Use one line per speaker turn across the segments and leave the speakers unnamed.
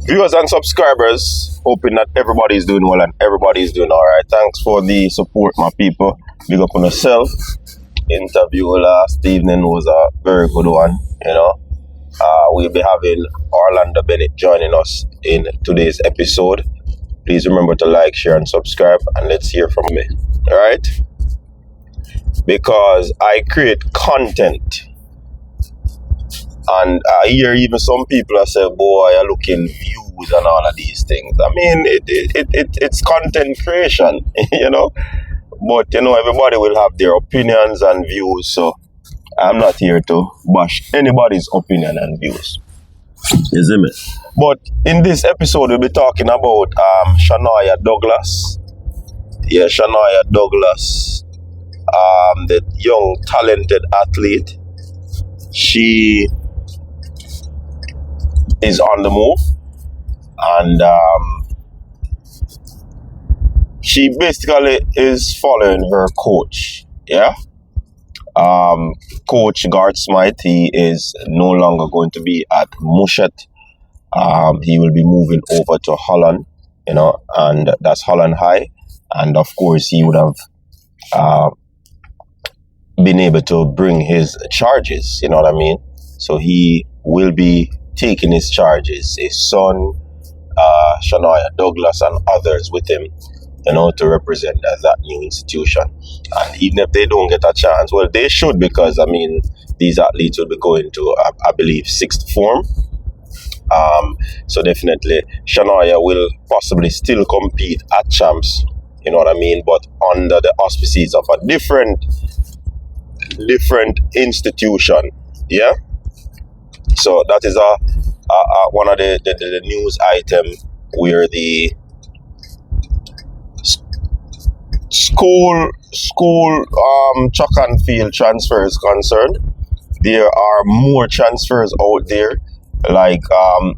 Viewers and subscribers, hoping that everybody is doing well and everybody is doing all right. Thanks for the support, my people. Big up on yourself. Interview last evening was a very good one. We'll be having Orlando Bennett joining us in today's episode. Please remember to like, share, and subscribe, and let's hear from me. All right? Because I create content. And I hear even some people say, boy, you're looking views and all of these things. I mean, it's content creation, But, everybody will have their opinions and views. So I'm not here to bash anybody's opinion and views. You see me? But in this episode, we'll be talking about Shanoya Douglas. Yeah, Shanoya Douglas, the young, talented athlete. She is on the move, and she basically is following her coach. Yeah, Coach Garth Smythe. He is no longer going to be at Mushet. He will be moving over to Holland, and that's Holland High. And of course, he would have been able to bring his charges. You know what I mean? So he will be taking his charges, his son, Shanoya Douglas, and others with him, to represent that new institution. And even if they don't get a chance, well, they should, because, these athletes will be going to, I believe, sixth form. So definitely, Shanoya will possibly still compete at champs, you know what I mean, but under the auspices of a different institution, yeah? So that is one of the news item where the school track and field transfer is concerned. There are more transfers out there, like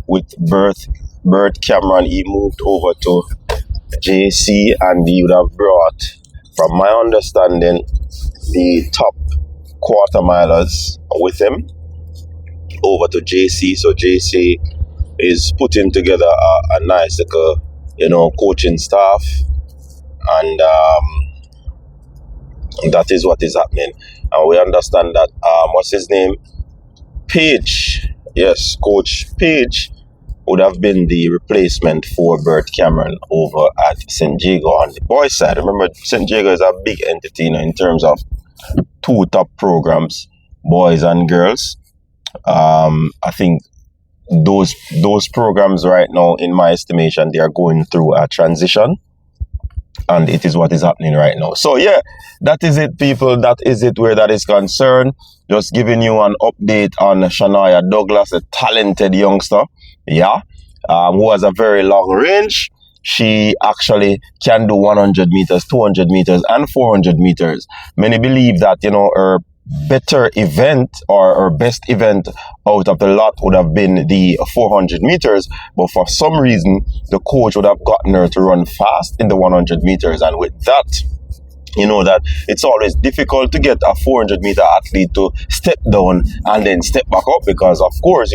with Bert Cameron. He moved over to JC, and he would have brought, from my understanding, the top quarter milers with him over to JC. So JC is putting together a nice little, coaching staff, and that is what is happening. And we understand that what's his name? Page. Yes, Coach Page would have been the replacement for Bert Cameron over at St. Jago on the boys' side. Remember, St. Jago is a big entity in terms of two top programs, boys and girls. I think those programs right now, in my estimation, they are going through a transition, and it is what is happening right now. So yeah, that is it, people. That is it where that is concerned. Just giving you an update on Shanoya Douglas, a talented youngster, who has a very long range. She actually can do 100 meters, 200 meters, and 400 meters. Many believe that, her better event or her best event out of the lot would have been the 400 meters, but for some reason the coach would have gotten her to run fast in the 100 meters, and with that, that it's always difficult to get a 400 meter athlete to step down and then step back up, because of course,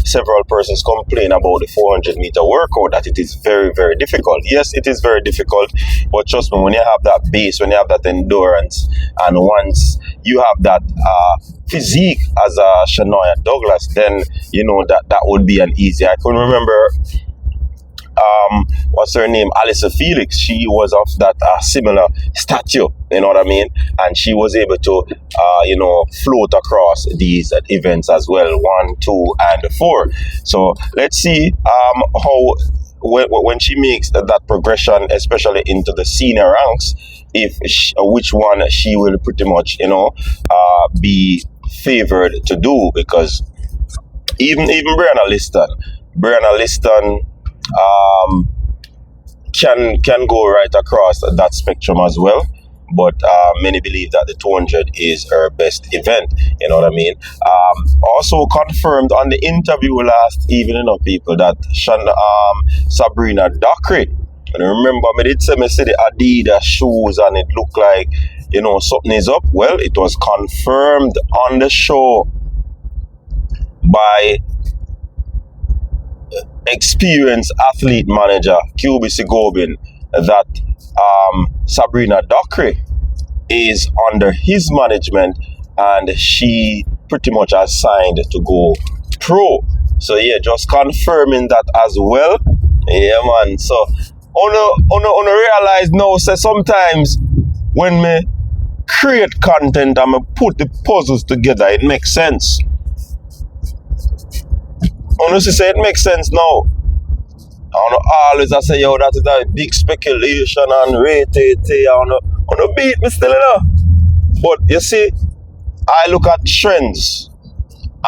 several persons complain about the 400 meter workout, that it is very, very difficult. Yes, it is very difficult, but trust me, when you have that base, when you have that endurance, and once you have that physique as a Shanoya Douglas, then that would be an easy. I can remember what's her name? Alyssa Felix. She was of that similar stature, you know what I mean? And she was able to, float across these events as well, 1, 2, and 4. So let's see how when she makes that progression, especially into the senior ranks, which one she will pretty much, be favored to do, because even Brianna Liston can go right across that spectrum as well, but many believe that the 200 is her best event, you know what I mean. Also confirmed on the interview last evening of people that Sabrina Dockery, and remember me did say me see the Adidas shoes and it looked like something is up. Well, it was confirmed on the show by experienced athlete manager, QBC Gobin, that Sabrina Dockery is under his management, and she pretty much has signed to go pro. So yeah, just confirming that as well. Yeah, man. So on realize now, say sometimes when me create content and me put the puzzles together, it makes sense. Honestly, say it makes sense now. I don't always I say, yo, that is a big speculation and rate it. I don't beat me still, you know. But you see, I look at trends,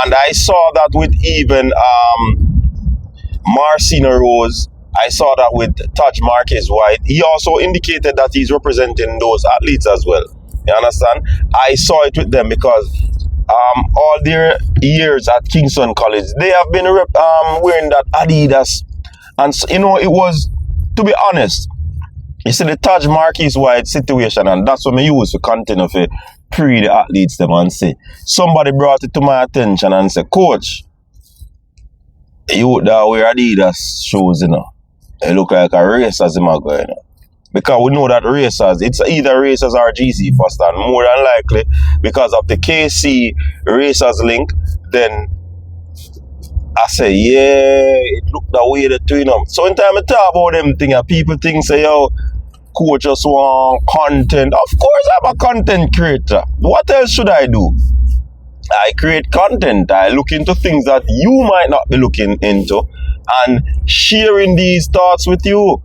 and I saw that with even Marcina Rose. I saw that with Taj Marquez White. He also indicated that he's representing those athletes as well. You understand? I saw it with them because all their years at Kingston College, they have been wearing that Adidas. And so, you know, it was, to be honest, you see the Taj Marquez White situation, and that's what I use to continue to pre the athletes them and say. Somebody brought it to my attention and said, Coach, you that wear Adidas shoes, you know. They look like a racers in my guy, you know. Because we know that racers, it's either racers or GC first, and more than likely, because of the KC racers link, then I say, yeah, it look that way the two, you know. So in time I talk about them things, people think, say, yo, Coach just want content. Of course I'm a content creator. What else should I do? I create content. I look into things that you might not be looking into and sharing these thoughts with you.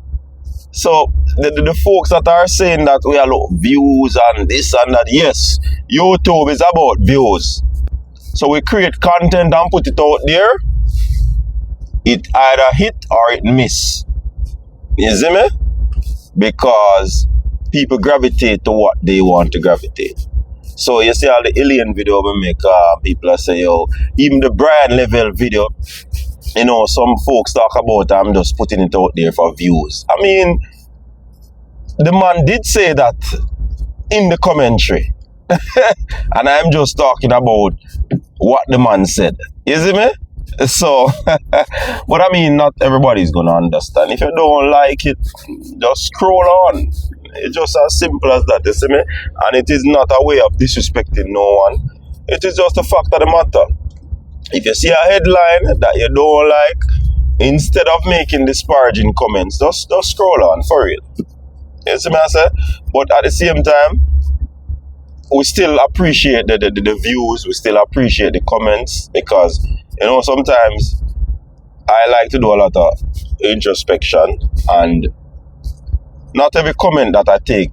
So the folks that are saying that we are low views and this and that, yes, YouTube is about views. So we create content and put it out there. It either hit or it miss. You see me? Because people gravitate to what they want to gravitate. So you see all the alien video we make, people are say, yo, even the Brian level video, you know, some folks talk about I'm just putting it out there for views. I mean, the man did say that in the commentary. And I'm just talking about what the man said. You see me? So, but I mean, not everybody's gonna understand. If you don't like it, just scroll on. It's just as simple as that, you see me? And it is not a way of disrespecting no one. It is just a fact of the matter. If you see a headline that you don't like, instead of making disparaging comments, just scroll on, for real. You see me, I say? But at the same time, we still appreciate the views, we still appreciate the comments, because, you know, sometimes I like to do a lot of introspection, and not every comment that I take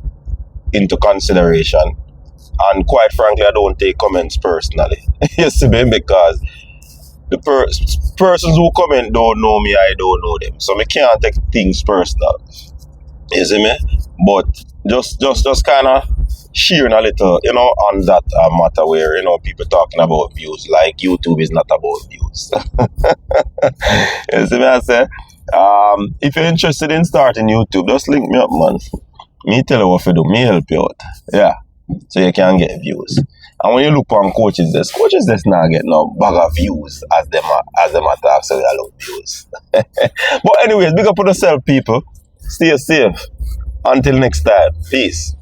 into consideration. And quite frankly, I don't take comments personally. You see me? Because the persons who comment don't know me, I don't know them. So I can't take things personal. You see me? But just kind of sharing a little, you know, on that matter where, you know, people talking about views, like YouTube is not about views. You see me, I say? If you're interested in starting YouTube, just link me up, man. Me tell you what to do, me help you out. Yeah. So you can get views. And when you look on coaches desk not get no bag of views as them attack, so they love views. But anyways, big up on yourself, people. Stay safe. Until next time. Peace.